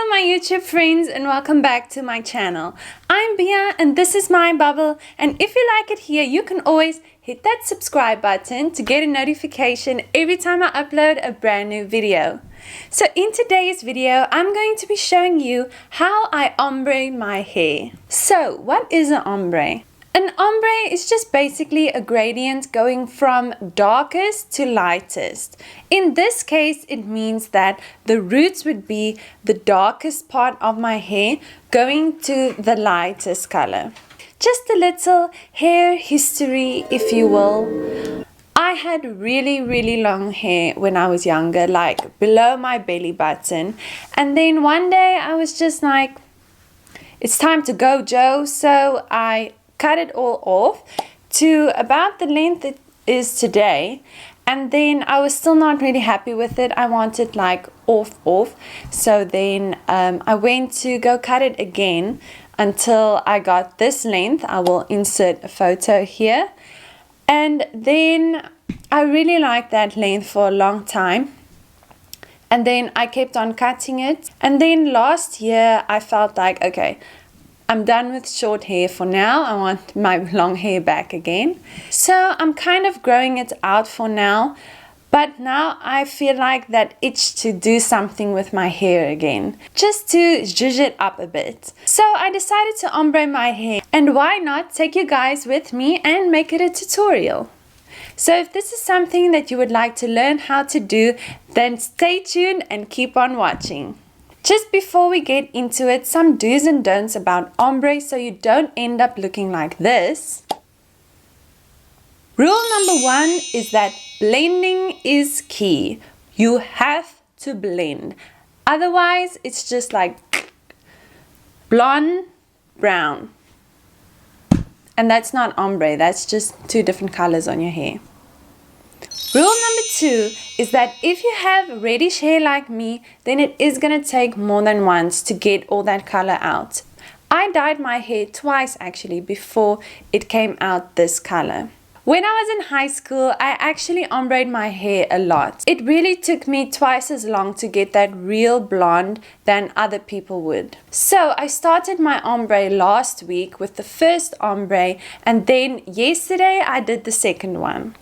Hello my YouTube friends and welcome back to my channel. I'm Bia and this is my bubble, and if you like it here you can always hit that subscribe button to get a notification every time I upload a brand new video. So in today's video I'm going to be showing you how I ombre my hair. So what is an ombre? An ombre is just basically a gradient going from darkest to lightest. In this case, it means that the roots would be the darkest part of my hair going to the lightest color. Just a little hair history, if you will. I had really long hair when I was younger, like below my belly button. And then one day I was just like, it's time to go, Joe. So I cut it all off to about the length it is today, and then I was still not really happy with it. I wanted like off, so then I went to go cut it again until I got this length. I will insert a photo here, and then I really liked that length for a long time. And then I kept on cutting it, and then last year I felt like, okay, I'm done with short hair for now. I want my long hair back again. So I'm kind of growing it out for now. But now I feel like that itch to do something with my hair again. Just to zhuzh it up a bit. So I decided to ombre my hair. And why not take you guys with me and make it a tutorial? So if this is something that you would like to learn how to do, then stay tuned and keep on watching. Just before we get into it, some do's and don'ts about ombre so you don't end up looking like this. Rule number 1 is that blending is key. You have to blend. Otherwise, it's just like blonde, brown. And that's not ombre, that's just two different colors on your hair. Rule number 2 is that if you have reddish hair like me, then it is going to take more than once to get all that color out. I dyed my hair twice actually before it came out this color. When I was in high school, I actually ombreed my hair a lot. It really took me twice as long to get that real blonde than other people would. So I started my ombre last week with the first ombre, and then yesterday I did the second one.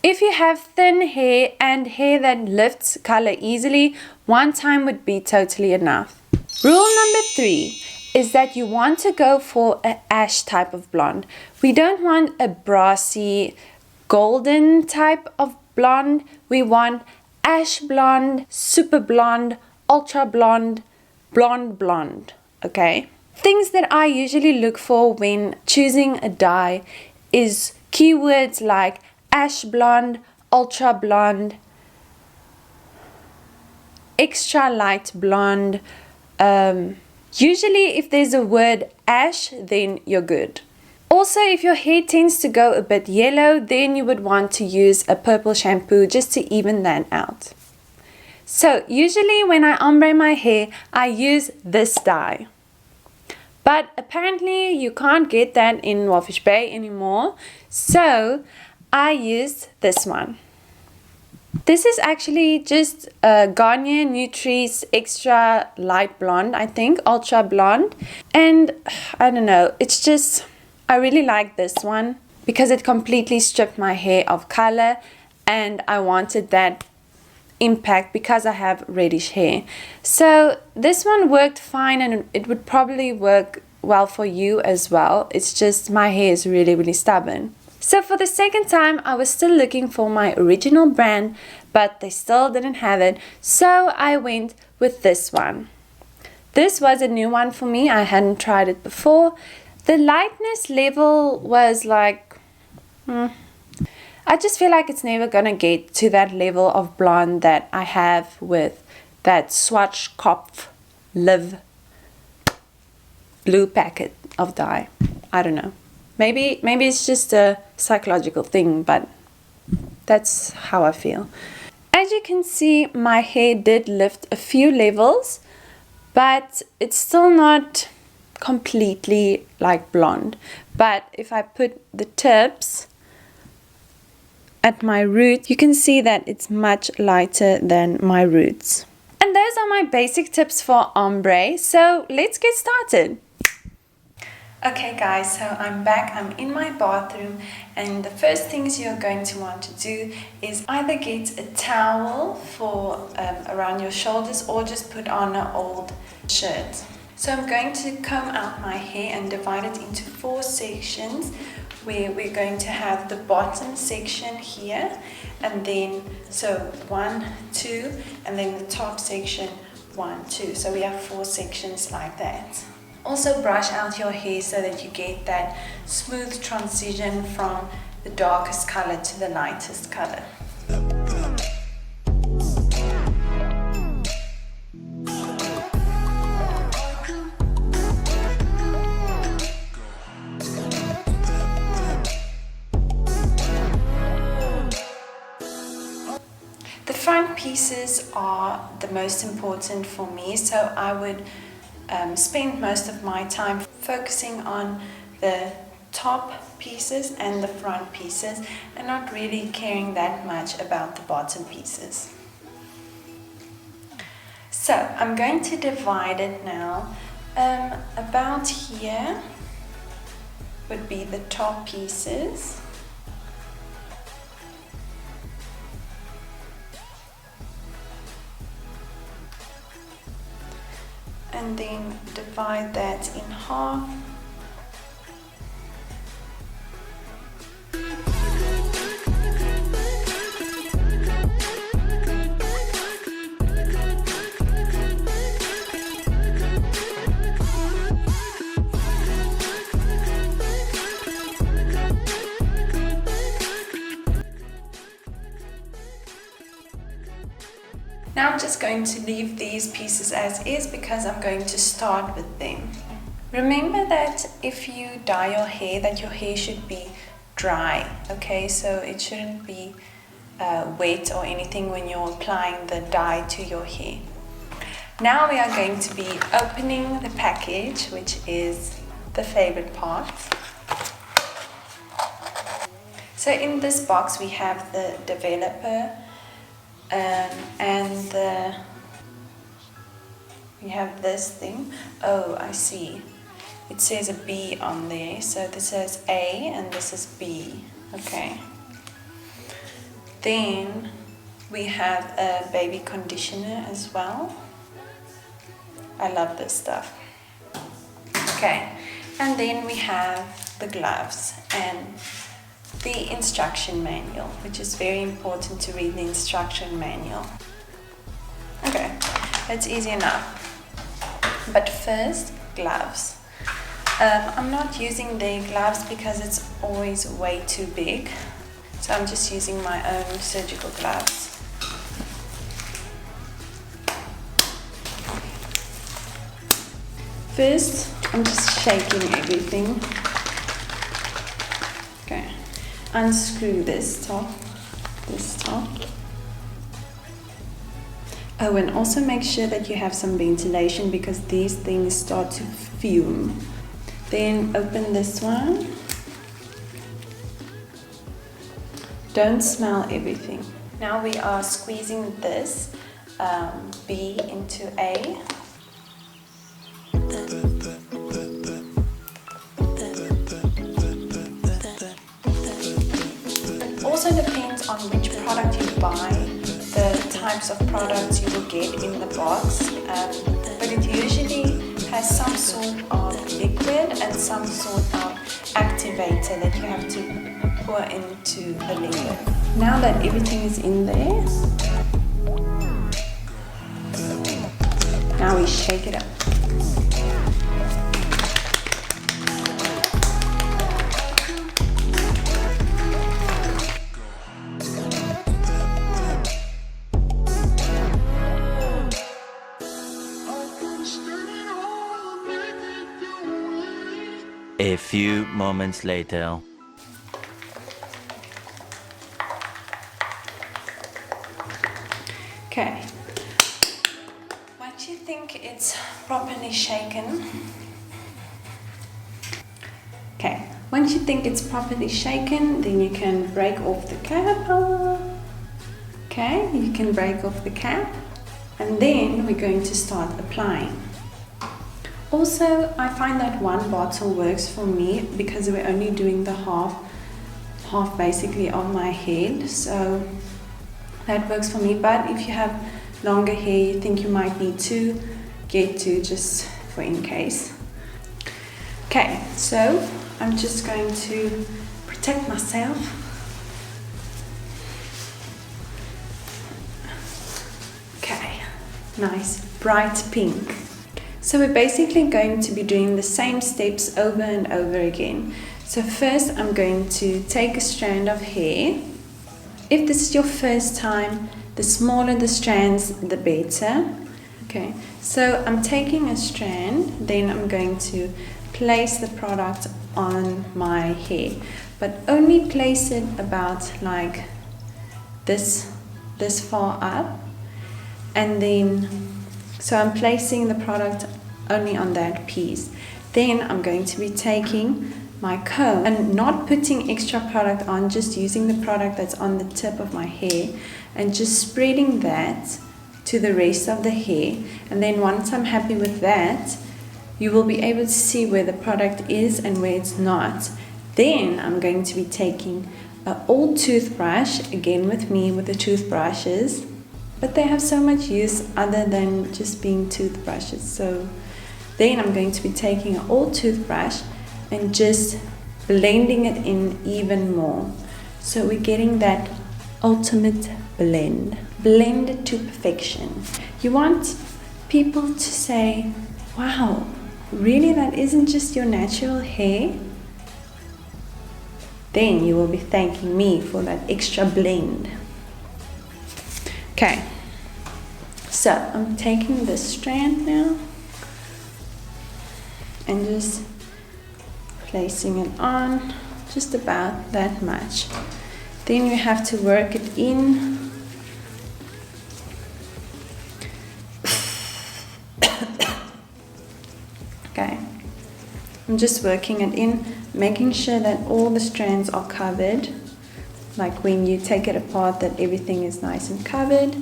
If you have thin hair and hair that lifts color easily, one time would be totally enough. Rule number 3 is that you want to go for an ash type of blonde. We don't want a brassy golden type of blonde. We want ash blonde, super blonde, ultra blonde, blonde, okay? Things that I usually look for when choosing a dye is keywords like ash blonde, ultra blonde, extra light blonde. Usually if there's a word ash, then you're good. Also, if your hair tends to go a bit yellow, then you would want to use a purple shampoo just to even that out. So usually when I ombre my hair, I use this dye. But apparently you can't get that in Walfish Bay anymore. So I used this one. This is actually just Garnier Nutri's extra light blonde, I think, ultra blonde. And I don't know, it's just, I really like this one because it completely stripped my hair of color, and I wanted that impact because I have reddish hair. So this one worked fine, and it would probably work well for you as well. It's just my hair is really stubborn. So for the second time, I was still looking for my original brand, but they still didn't have it. So I went with this one. This was a new one for me. I hadn't tried it before. The lightness level was like, I just feel like it's never gonna get to that level of blonde that I have with that Schwarzkopf Live blue packet of dye. I don't know. Maybe it's just a psychological thing, but that's how I feel. As you can see, my hair did lift a few levels, but it's still not completely like blonde. But if I put the tips at my root, you can see that it's much lighter than my roots. And those are my basic tips for ombre, so let's get started. Okay guys, so I'm back, I'm in my bathroom, and the first things you're going to want to do is either get a towel for around your shoulders or just put on an old shirt. So I'm going to comb out my hair and divide it into 4 sections, where we're going to have the bottom section here, and then so 1, 2, and then the top section 1, 2. So we have 4 sections like that. Also brush out your hair so that you get that smooth transition from the darkest color to the lightest color. The front pieces are the most important for me, so I would spend most of my time focusing on the top pieces and the front pieces and not really caring that much about the bottom pieces. So I'm going to divide it now. About here would be the top pieces. And then divide that in half. Now I'm just going to leave these pieces as is because I'm going to start with them. Remember that if you dye your hair, that your hair should be dry, okay? So it shouldn't be wet or anything when you're applying the dye to your hair. Now we are going to be opening the package, which is the favorite part. So in this box we have the developer, and we have this thing. Oh, I see. It says a B on there. So this is A and this is B. Okay. Then we have a baby conditioner as well. I love this stuff. Okay. And then we have the gloves and the instruction manual, which is very important to read the instruction manual. Okay, that's easy enough. But first, gloves. I'm not using the gloves because it's always way too big. So I'm just using my own surgical gloves. First, I'm just shaking everything. Okay. Unscrew this top. Oh, and also make sure that you have some ventilation because these things start to fume. Then open this one. Don't smell everything. Now we are squeezing this B into A. Also depends on which product you buy, the types of products you will get in the box, but it usually has some sort of liquid and some sort of activator that you have to pour into the liquid. Now that everything is in there, now we shake it up. A few moments later. Okay. Once you think it's properly shaken, once you think it's properly shaken, then you can break off the cap. Okay, you can break off the cap, and then we're going to start applying. Also, I find that one bottle works for me because we're only doing the half basically of my head, so that works for me. But if you have longer hair, you think you might need to, get two just for in case. Okay, so I'm just going to protect myself. Okay, nice bright pink. So we're basically going to be doing the same steps over and over again. So first I'm going to take a strand of hair. If this is your first time, the smaller the strands, the better. Okay, so I'm taking a strand, then I'm going to place the product on my hair, but only place it about like this far up, and then so I'm placing the product only on that piece. Then I'm going to be taking my comb and not putting extra product on, just using the product that's on the tip of my hair and just spreading that to the rest of the hair. And then once I'm happy with that, you will be able to see where the product is and where it's not. Then I'm going to be taking an old toothbrush, again with me with the toothbrushes, but they have so much use other than just being toothbrushes. So then I'm going to be taking an old toothbrush and just blending it in even more. So we're getting that ultimate blend. Blend it to perfection. You want people to say, wow, really, that isn't just your natural hair? Then you will be thanking me for that extra blend. Okay, so I'm taking this strand now and just placing it on just about that much. Then you have to work it in. Okay, I'm just working it in, making sure that all the strands are covered, like when you take it apart, that everything is nice and covered.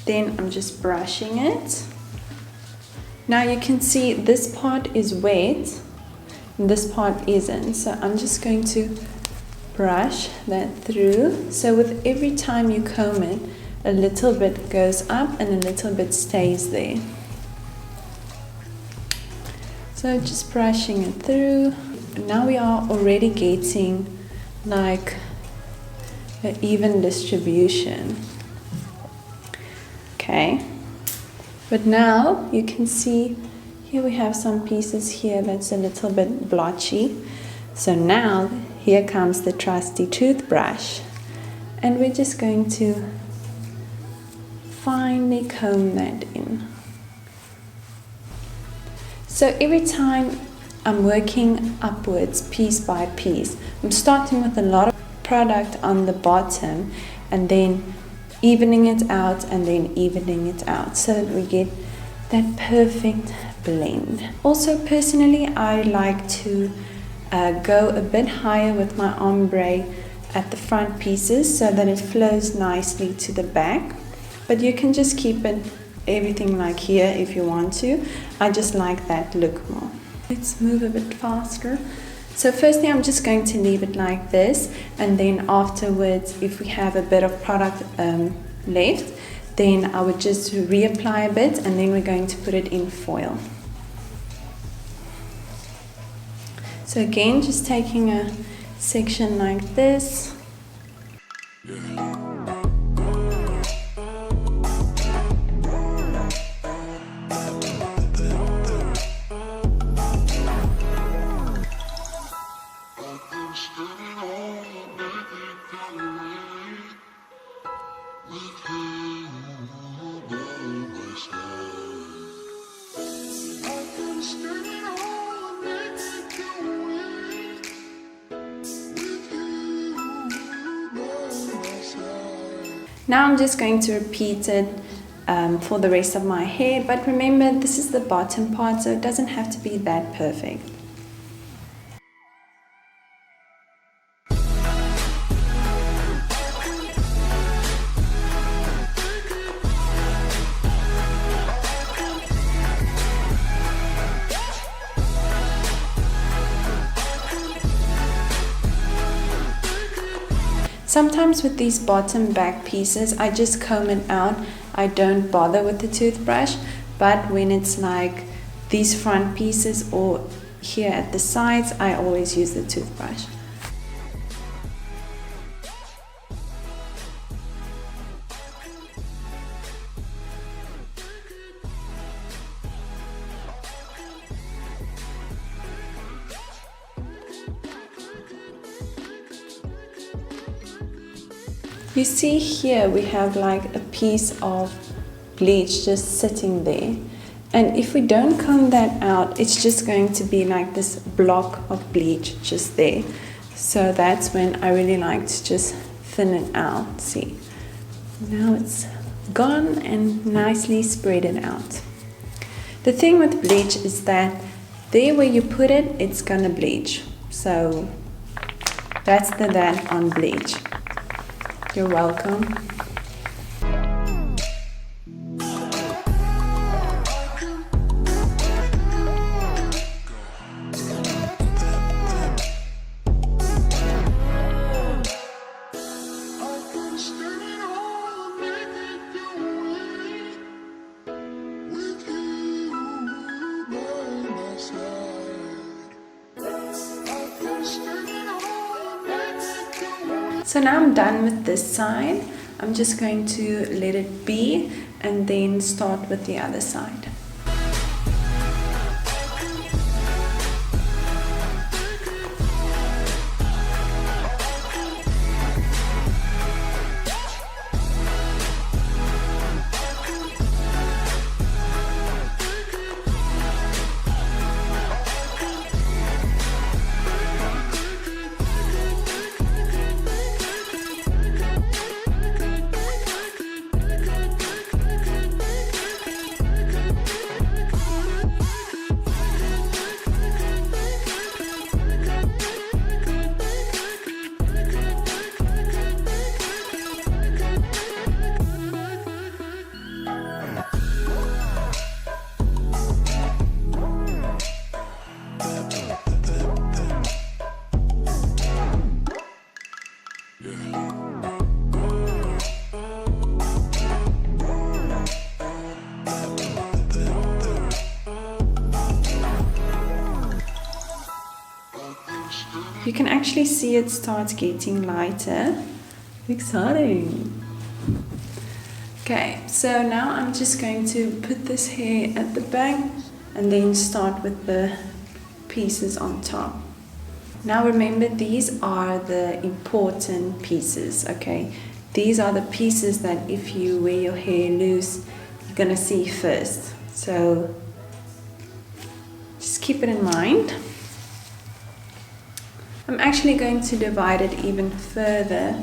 Then I'm just brushing it. Now you can see this part is wet and this part isn't, so I'm just going to brush that through. So with every time you comb it, a little bit goes up and a little bit stays there. So just brushing it through. Now we are already getting like an even distribution. Okay, but now you can see here we have some pieces here that's a little bit blotchy. So now here comes the trusty toothbrush, and we're just going to finely comb that in. So every time I'm working upwards piece by piece, I'm starting with a lot of product on the bottom and then evening it out and then evening it out so that we get that perfect blend. Also personally, I like to go a bit higher with my ombre at the front pieces so that it flows nicely to the back, but you can just keep it everything like here if you want to. I just like that look more. Let's move a bit faster. So firstly I'm just going to leave it like this, and then afterwards if we have a bit of product left, then I would just reapply a bit, and then we're going to put it in foil. So again, just taking a section like this. Now I'm just going to repeat it for the rest of my hair, but remember this is the bottom part, so it doesn't have to be that perfect. Sometimes with these bottom back pieces, I just comb it out. I don't bother with the toothbrush, but when it's like these front pieces or here at the sides, I always use the toothbrush. You see here we have like a piece of bleach just sitting there, and if we don't comb that out, it's just going to be like this block of bleach just there. So that's when I really like to just thin it out. See, now it's gone and nicely spread it out. The thing with bleach is that there where you put it, it's gonna bleach. So that's that on bleach. You're welcome. So now I'm done with this side. I'm just going to let it be and then start with the other side. You can actually see it starts getting lighter. Exciting. Okay, so now I'm just going to put this hair at the back and then start with the pieces on top. Now remember, these are the important pieces, okay? These are the pieces that if you wear your hair loose, you're gonna see first. So just keep it in mind. I'm actually going to divide it even further.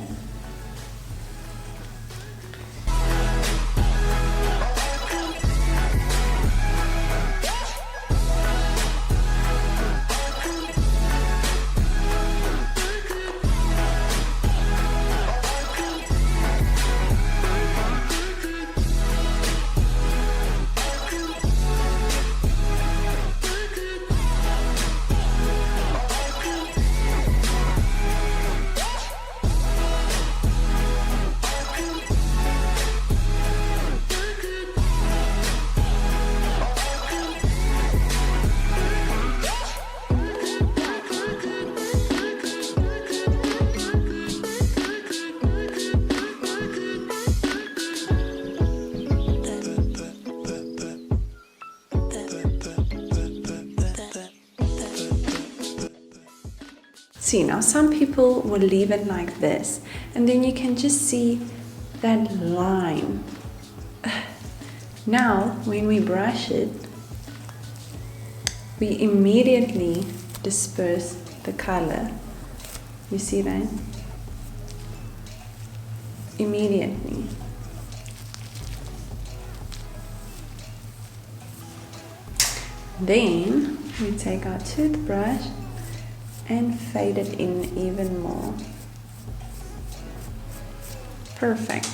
See, now some people will leave it like this, and then you can just see that line. Now, when we brush it, we immediately disperse the color. You see that? Immediately. Then we take our toothbrush and fade it in even more. Perfect.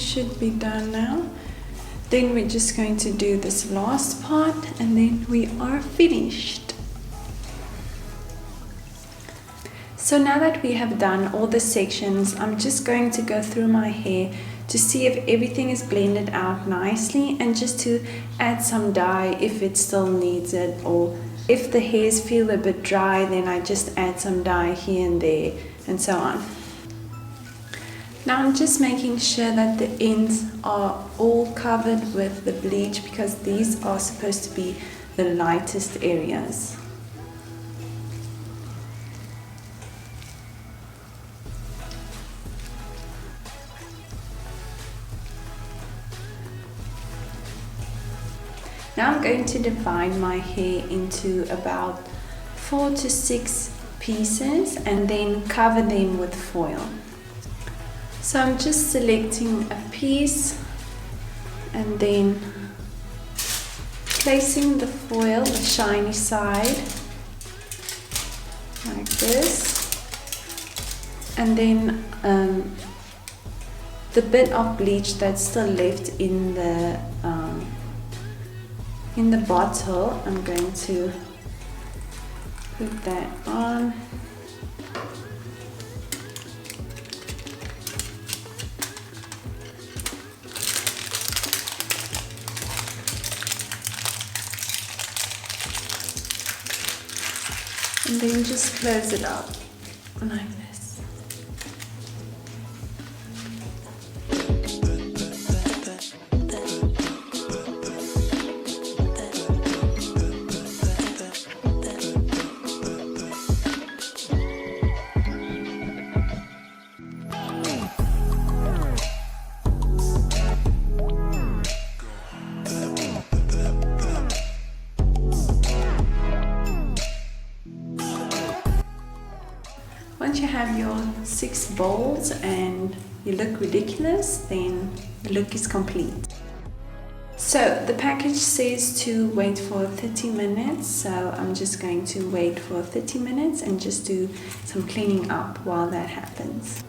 should be done now. Then we're just going to do this last part and then we are finished. So now that we have done all the sections, I'm just going to go through my hair to see if everything is blended out nicely, and just to add some dye if it still needs it, or if the hairs feel a bit dry, then I just add some dye here and there and so on. Now I'm just making sure that the ends are all covered with the bleach, because these are supposed to be the lightest areas. Now I'm going to divide my hair into about 4 to 6 pieces and then cover them with foil. So I'm just selecting a piece and then placing the foil, the shiny side, like this, and then the bit of bleach that's still left in the bottle, I'm going to put that on. And then just close it up like this. Once you have your 6 bowls and you look ridiculous, then the look is complete. So the package says to wait for 30 minutes, so I'm just going to wait for 30 minutes and just do some cleaning up while that happens.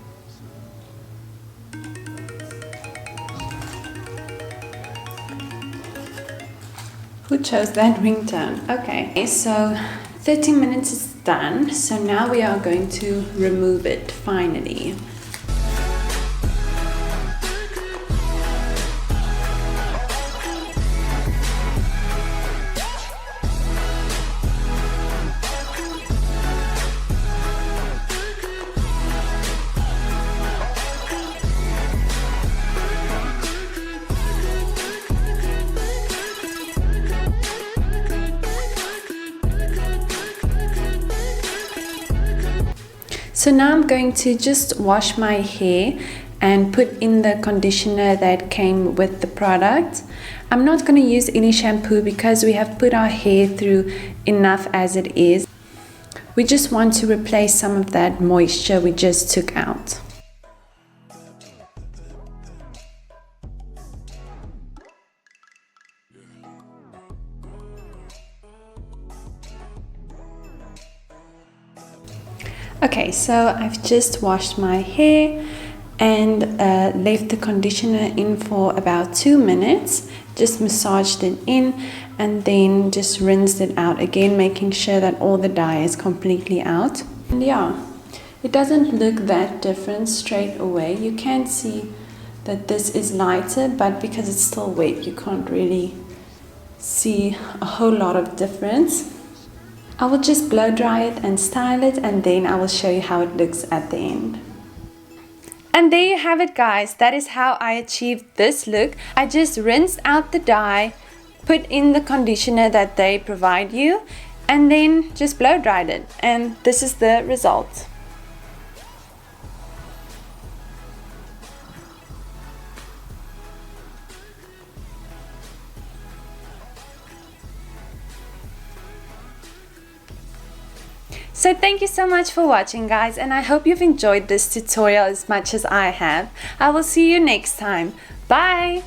Who chose that ringtone? Okay, so 30 minutes is done, so now we are going to remove it finally. So now I'm going to just wash my hair and put in the conditioner that came with the product. I'm not going to use any shampoo because we have put our hair through enough as it is. We just want to replace some of that moisture we just took out. Okay, so I've just washed my hair and left the conditioner in for about 2 minutes. Just massaged it in and then just rinsed it out again, making sure that all the dye is completely out. And yeah, it doesn't look that different straight away. You can see that this is lighter, but because it's still wet, you can't really see a whole lot of difference. I will just blow dry it and style it, and then I will show you how it looks at the end. And there you have it, guys. That is how I achieved this look. I just rinsed out the dye, put in the conditioner that they provide you, and then just blow dried it. And this is the result. So thank you so much for watching, guys, and I hope you've enjoyed this tutorial as much as I have. I will see you next time. Bye!